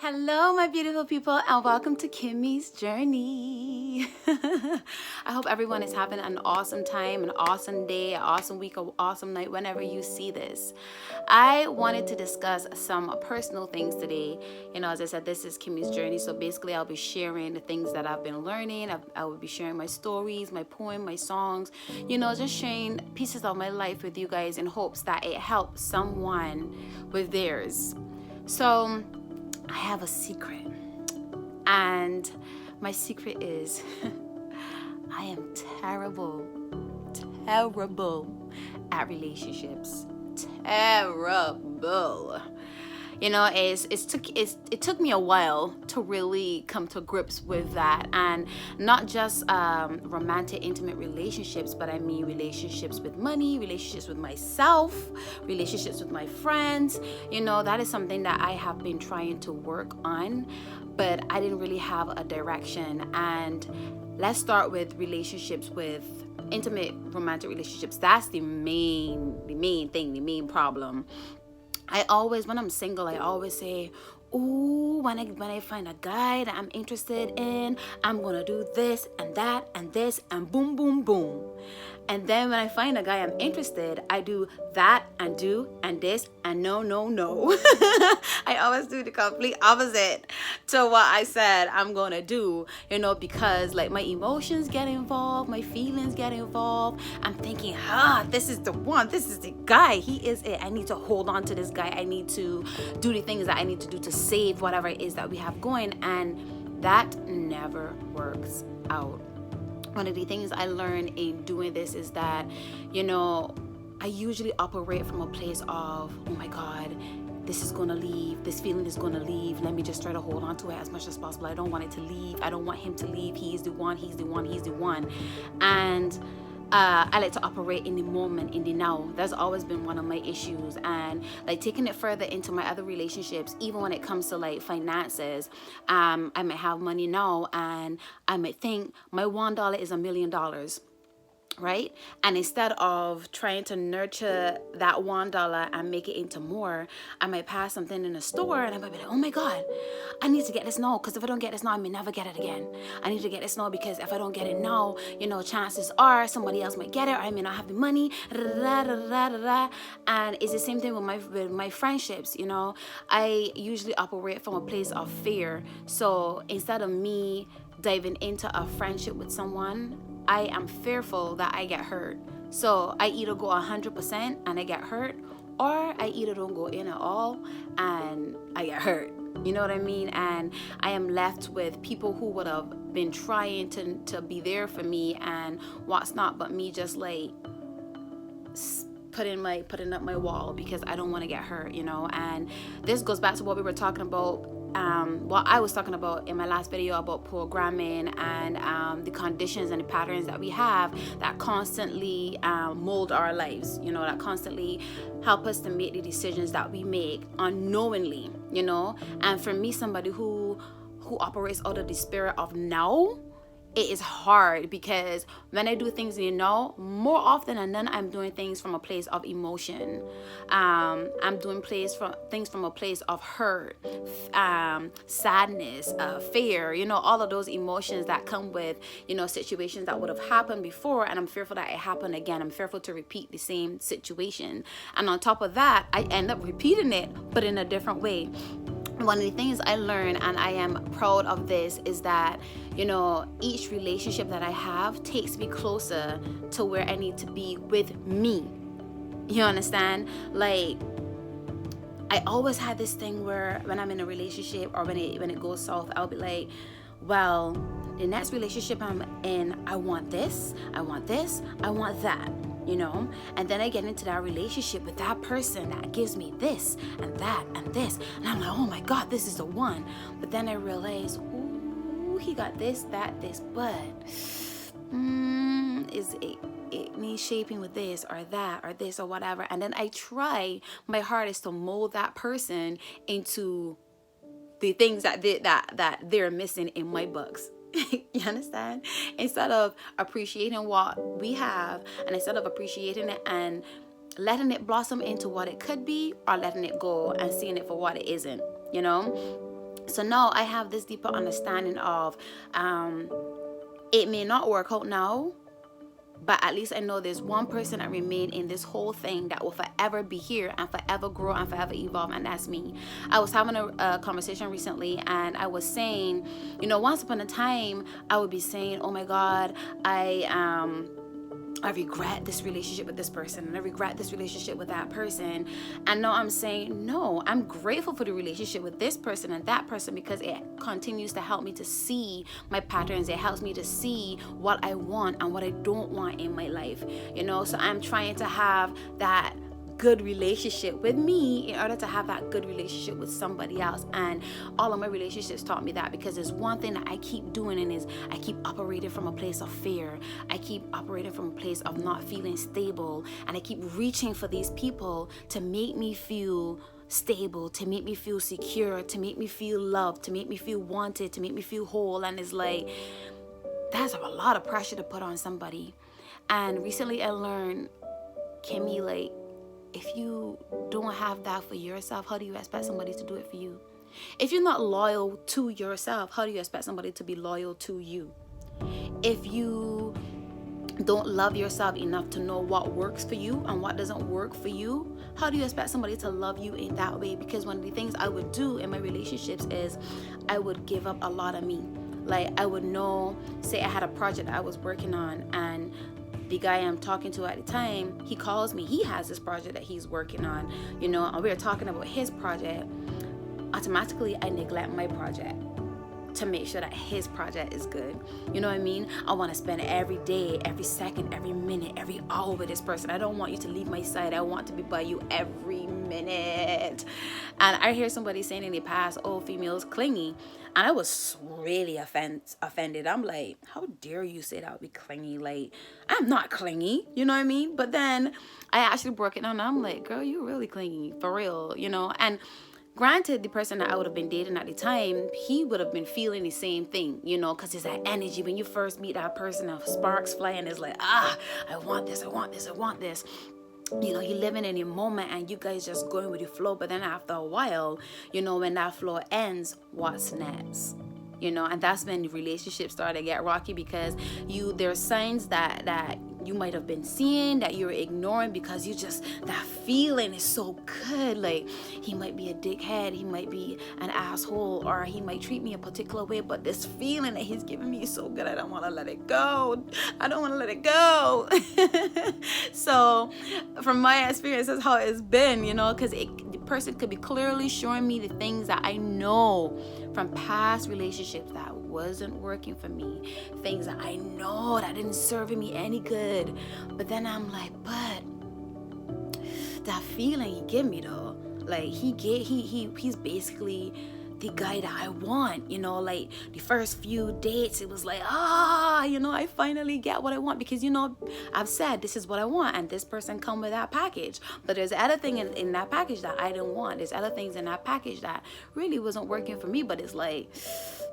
Hello, my beautiful people, and welcome to Kimmy's Journey. I hope everyone is having an awesome time, an awesome day, an awesome week, an awesome night whenever you see this. I wanted to discuss some personal things today. As I said, this is Kimmy's Journey, so basically I'll be sharing the things that I've been learning. I will be sharing my stories, my poem, my songs, just sharing pieces of my life with you guys in hopes that it helps someone with theirs. So, I have a secret, and my secret is I am terrible at relationships. Terrible. It took me a while to really come to grips with that, and not just romantic, intimate relationships, but I mean relationships with money, relationships with myself, relationships with my friends. That is something that I have been trying to work on, but I didn't really have a direction. And let's start with relationships with intimate romantic relationships. That's the main thing, the main problem. When I'm single, I always say, ooh, when I find a guy that I'm interested in, I'm gonna do this and that and this and boom, boom, boom. And then when I find a guy I'm interested, I do that and do and this and no. I always do the complete opposite to what I said I'm gonna do, because like my emotions get involved, my feelings get involved. I'm thinking, this is the one, this is the guy, he is it. I need to hold on to this guy. I need to do the things that I need to do to save whatever it is that we have going, and that never works out. One of the things I learned in doing this is that, I usually operate from a place of, oh my God, this is going to leave. This feeling is going to leave. Let me just try to hold on to it as much as possible. I don't want it to leave. I don't want him to leave. He is the one. He's the one. He's the one. And I like to operate in the moment, in the now. That's always been one of my issues. And like taking it further into my other relationships, even when it comes to like finances, I might have money now and I might think my $1 is $1 million. Right? And instead of trying to nurture that $1 and make it into more, I might pass something in a store and I might be like, oh my God, I need to get this now, because if I don't get this now, I may never get it again. I need to get this now because if I don't get it now, chances are somebody else might get it, or I may not have the money. And it's the same thing with my friendships. I usually operate from a place of fear. So instead of me diving into a friendship with someone, I am fearful that I get hurt. So I either go 100% and I get hurt, or I either don't go in at all and I get hurt. You know what I mean? And I am left with people who would have been trying to be there for me, and what's not but me just like putting up my wall because I don't want to get hurt, And this goes back to what we were talking about, what I was talking about in my last video about programming and the conditions and the patterns that we have that constantly mold our lives, that constantly help us to make the decisions that we make unknowingly, And for me, somebody who operates out of the spirit of now, it is hard, because when I do things, more often than none, I'm doing things from a place of emotion. I'm doing things from a place of hurt, sadness, fear, all of those emotions that come with, situations that would have happened before, and I'm fearful that it happened again. I'm fearful to repeat the same situation. And on top of that, I end up repeating it, but in a different way. One of the things I learned, and I am proud of this, is that, each relationship that I have takes me closer to where I need to be with me. You understand? Like, I always had this thing where when I'm in a relationship or when it goes south, I'll be like, well, the next relationship I'm in, I want this, I want that. And then I get into that relationship with that person that gives me this and that and this, and I'm like, oh my God, this is the one. But then I realize, ooh, he got this, that, this, but is it needs shaping with this or that or this or whatever. And then I try my hardest to mold that person into the things that they're missing in my books. You understand? Instead of appreciating what we have, and instead of appreciating it and letting it blossom into what it could be, or letting it go and seeing it for what it isn't, So now I have this deeper understanding of it may not work out now, but at least I know there's one person that remained in this whole thing that will forever be here and forever grow and forever evolve, and that's me. I was having a conversation recently, and I was saying, once upon a time, I would be saying, oh my God, I regret this relationship with this person, and I regret this relationship with that person. And now I'm saying, no, I'm grateful for the relationship with this person and that person, because it continues to help me to see my patterns. It helps me to see what I want and what I don't want in my life. So I'm trying to have that good relationship with me in order to have that good relationship with somebody else. And all of my relationships taught me that, because there's one thing that I keep doing, and is I keep operating from a place of fear. I keep operating from a place of not feeling stable, and I keep reaching for these people to make me feel stable, to make me feel secure, to make me feel loved, to make me feel wanted, to make me feel whole. And it's like, that's a lot of pressure to put on somebody. And recently I learned, Kimmy, like, if you don't have that for yourself, how do you expect somebody to do it for you? If you're not loyal to yourself, how do you expect somebody to be loyal to you? If you don't love yourself enough to know what works for you and what doesn't work for you, how do you expect somebody to love you in that way? Because one of the things I would do in my relationships is I would give up a lot of me. Like, I would know, say I had a project I was working on, and the guy I'm talking to at the time, he calls me. He has this project that he's working on, and we were talking about his project. Automatically, I neglect my project to make sure that his project is good. You know what I mean? I want to spend every day, every second, every minute, every hour with this person. I don't want you to leave my side. I want to be by you every minute. And I hear somebody saying in the past, oh, females clingy. And I was really offended. I'm like, how dare you say that I would be clingy? Like, I'm not clingy, you know what I mean? But then I actually broke it down, and I'm like, girl, you really clingy, for real, And granted, the person that I would have been dating at the time, he would have been feeling the same thing, because it's that energy. When you first meet that person, sparks fly, and it's like, I want this, I want this, I want this. You're living in a moment, and you guys just going with the flow. But then after a while, when that flow ends, what's next? And that's when the relationships start to get rocky, because there's signs that you might have been seeing that you're ignoring, because that feeling is so good. Like, he might be a dickhead, he might be an asshole, or he might treat me a particular way, but this feeling that he's giving me is so good, I don't want to let it go. So from my experience, that's how it's been, because the person could be clearly showing me the things that I know from past relationships that wasn't working for me, things that I know that didn't serve me any good. But then I'm like, but that feeling he give me though, like he's basically the guy that I want, like the first few dates, it was like, I finally get what I want, because, I've said this is what I want, and this person come with that package. But there's other thing in that package that I didn't want. There's other things in that package that really wasn't working for me, but it's like,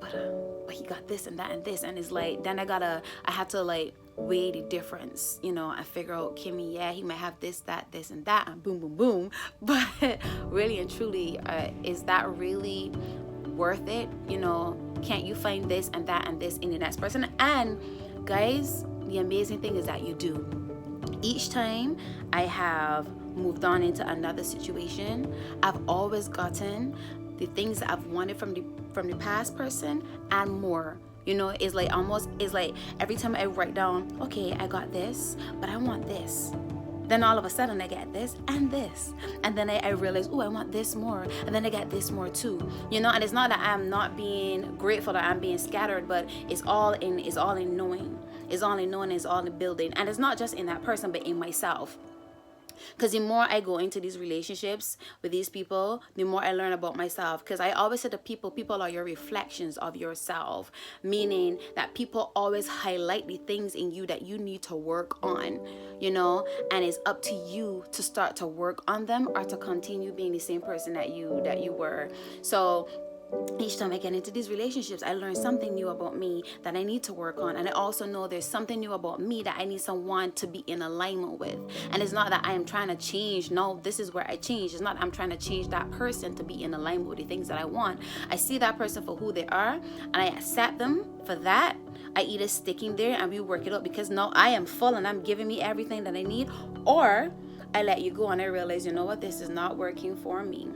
but he got this and that and this, and it's like, then I had to like weigh the difference, and figure out, Kimmy, yeah, he might have this, that, this, and that, and boom, boom, boom. But really and truly, is that really worth it? Can't you find this and that and this in the next person? And guys, the amazing thing is that you do. Each time I have moved on into another situation, I've always gotten the things that I've wanted from the past person and more. It's like every time I write down, okay, I got this, but I want this. Then all of a sudden I get this and this. And then I realize, I want this more. And then I get this more too. And it's not that I'm not being grateful, that I'm being scattered, but it's all in knowing. It's all in knowing, it's all in building. And it's not just in that person, but in myself. Because the more I go into these relationships with these people, the more I learn about myself. Because I always say to people are your reflections of yourself. Meaning that people always highlight the things in you that you need to work on, and it's up to you to start to work on them, or to continue being the same person that you were. So each time I get into these relationships, I learn something new about me that I need to work on. And I also know there's something new about me that I need someone to be in alignment with. And it's not that I am trying to change. No, this is where I change. It's not I'm trying to change that person to be in alignment with the things that I want. I see that person for who they are and I accept them for that. I either sticking there and we work it out because now I am full and I'm giving me everything that I need, or I let you go and I realize, you know what, this is not working for me.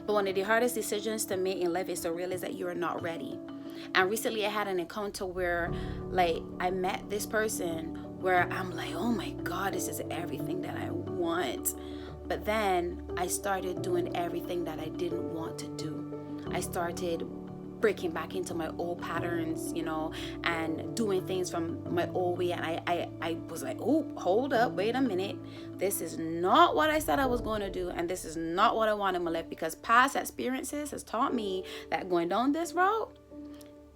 But one of the hardest decisions to make in life is to realize that you are not ready. And recently I had an encounter where like I met this person where I'm like, oh my God, this is everything that I want. But then I started doing everything that I didn't want to do. I started breaking back into my old patterns, and doing things from my old way. And I was like, oh, hold up, wait a minute. This is not what I said I was going to do. And this is not what I want in my life, because past experiences has taught me that going down this road,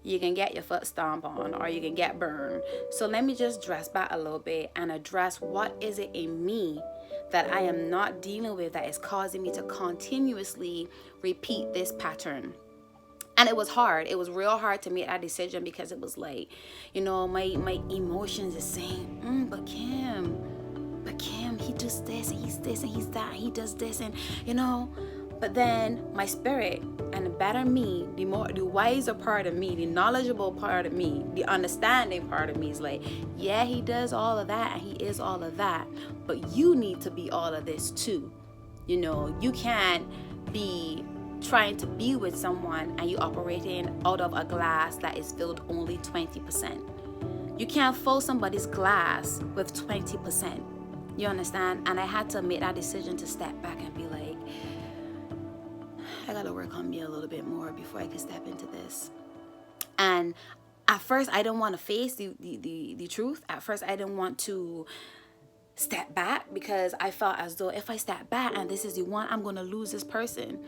you can get your foot stomped on or you can get burned. So let me just dress back a little bit and address what is it in me that I am not dealing with that is causing me to continuously repeat this pattern. And it was hard. It was real hard to make that decision because it was like, my emotions is saying, but Kim, he does this and he's this and he's that and he does this and, But then my spirit and the better me, the wiser part of me, the knowledgeable part of me, the understanding part of me is like, yeah, he does all of that and he is all of that. But you need to be all of this too. You can't be trying to be with someone and you operating out of a glass that is filled only 20%. You can't fill somebody's glass with 20%. You understand? And I had to make that decision to step back and be like, I gotta work on me a little bit more before I can step into this. And at first I didn't want to face the truth. At first I didn't want to step back because I felt as though if I step back and this is the one, I'm gonna lose this person.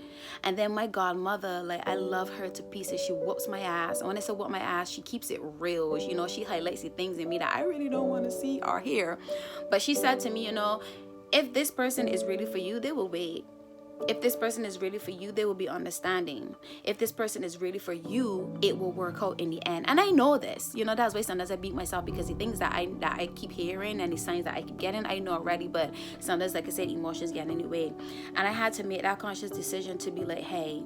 And then my godmother, like, I love her to pieces. She whoops my ass. And when I say whoop my ass, she keeps it real. She highlights the things in me that I really don't want to see or hear. But she said to me, if this person is really for you, they will wait. If this person is really for you, they will be understanding. If this person is really for you, it will work out in the end. And I know this. That's why sometimes I beat myself, because the things that I keep hearing and the signs that I keep getting, I know already. But sometimes, like I said, emotions get in the way. And I had to make that conscious decision to be like, hey,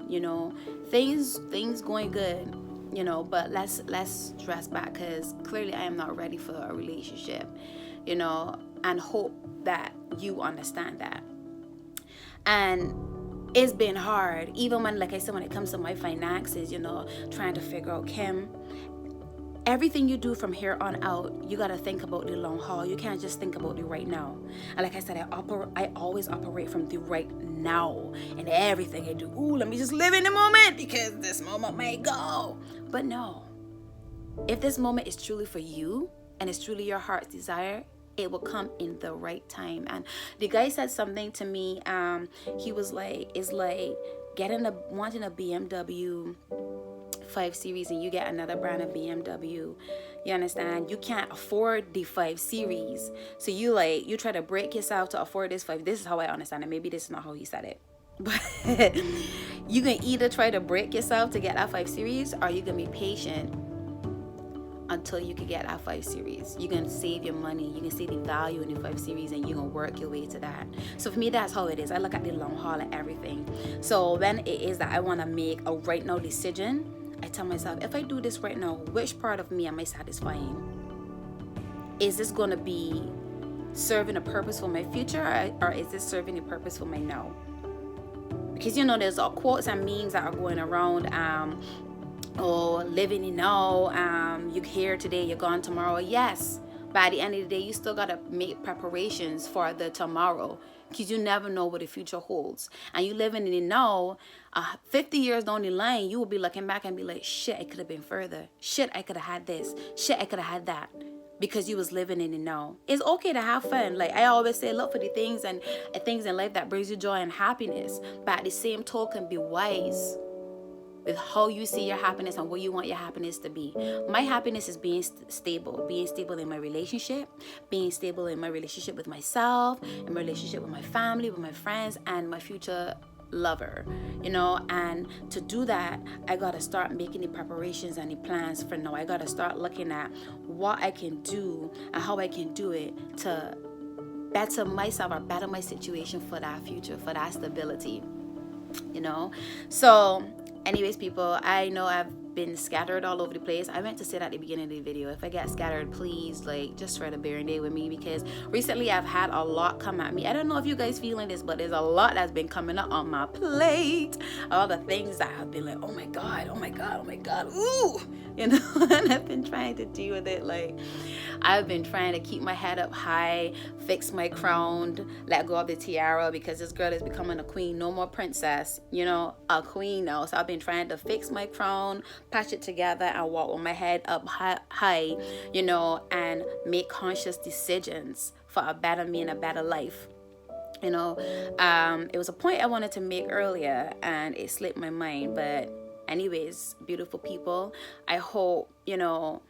things going good, but let's dress back, because clearly I am not ready for a relationship, and hope that you understand that. And it's been hard, even when, like I said, when it comes to my finances, trying to figure out, Kim, everything you do from here on out, you got to think about the long haul. You can't just think about the right now. And like I said, I always operate from the right now in everything I do. Ooh, let me just live in the moment because this moment may go. But no, if this moment is truly for you and it's truly your heart's desire, it will come in the right time. And the guy said something to me. He was like, it's like wanting a BMW 5 Series and you get another brand of BMW. You understand? You can't afford the 5 Series. So you try to break yourself to afford this 5. This is how I understand it. Maybe this is not how he said it. But you can either try to break yourself to get that 5 Series, or you can be patient until you can get that 5 Series. You can save your money. You can see the value in the 5 Series and you're going to work your way to that. So for me, that's how it is. I look at the long haul and everything. So when it is that I want to make a right now decision, I tell myself, if I do this right now, which part of me am I satisfying? Is this going to be serving a purpose for my future, or is this serving a purpose for my now? Because there's all quotes and memes that are going around, living in now, you're here today, you're gone tomorrow. Yes, by the end of the day, you still gotta make preparations for the tomorrow, because you never know what the future holds. And you living in the now, 50 years down the line, you will be looking back and be like, shit, I could have been further. Shit, I could have had this. Shit, I could have had that. Because you was living in the now. It's okay to have fun. Like I always say, look for the things and things in life that brings you joy and happiness. But at the same token, be wise with how you see your happiness and what you want your happiness to be. My happiness is being stable in my relationship, being stable in my relationship with myself, in my relationship with my family, with my friends, and my future lover, you know. And to do that, I gotta start making the preparations and the plans for now. I gotta start looking at what I can do and how I can do it to better myself or better my situation for that future, for that stability, you know. So anyways, people, I know I've been scattered all over the place. I meant to say that at the beginning of the video. If I get scattered, please, like, just try to bear in day with me, because recently I've had a lot come at me. I don't know if you guys feeling this, but there's a lot that's been coming up on my plate. All the things that have been like, oh my god, oh my god, oh my god, ooh, you know. And I've been trying to deal with it. Like, I've been trying to keep my head up high, fix my crown, let go of the tiara, because this girl is becoming a queen, no more princess, you know, a queen now. So I've been trying to fix my crown, patch it together, and walk with my head up high, you know, and make conscious decisions for a better me and a better life. You know, it was a point I wanted to make earlier and it slipped my mind. But anyways, beautiful people, I hope, you know,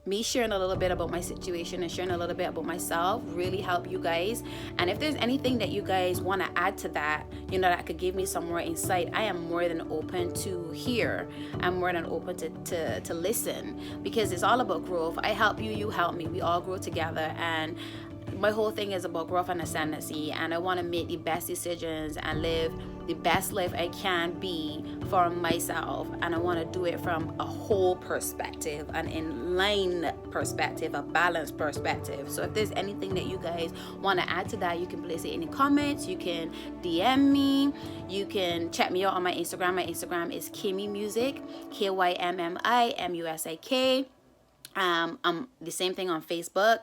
me sharing a little bit about my situation and sharing a little bit about myself really help you guys. And if there's anything that you guys want to add to that, you know, that could give me some more insight, I am more than open to hear. I'm more than open to listen, because it's all about growth. I help you, you help me, we all grow together. And my whole thing is about growth and ascendancy, and I want to make the best decisions and live the best life I can be for myself. And I want to do it from a whole perspective, an in line perspective, a balanced perspective. So if there's anything that you guys want to add to that, you can place it in the comments, you can DM me, you can check me out on my Instagram. My Instagram is kymmigrimes, KYMMIMUSIK. The same thing on Facebook.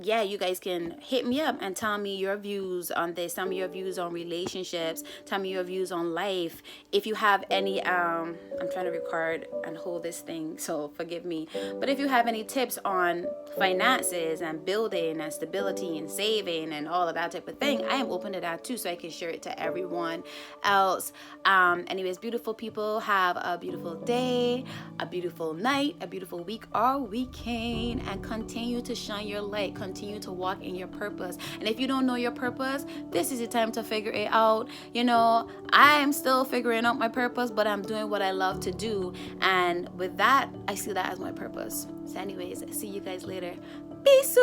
Yeah, you guys can hit me up and tell me your views on this, tell me your views on relationships, tell me your views on life. If you have any I'm trying to record and hold this thing, so forgive me, but if you have any tips on finances and building and stability and saving and all of that type of thing, I am open to that too, so I can share it to everyone else. Anyways, beautiful people, have a beautiful day, a beautiful night, a beautiful week or weekend, and continue to shine your light, continue to walk in your purpose. And if you don't know your purpose, this is the time to figure it out. You know, I am still figuring out my purpose, but I'm doing what I love to do, and with that, I see that as my purpose. So anyways, see you guys later. Peace.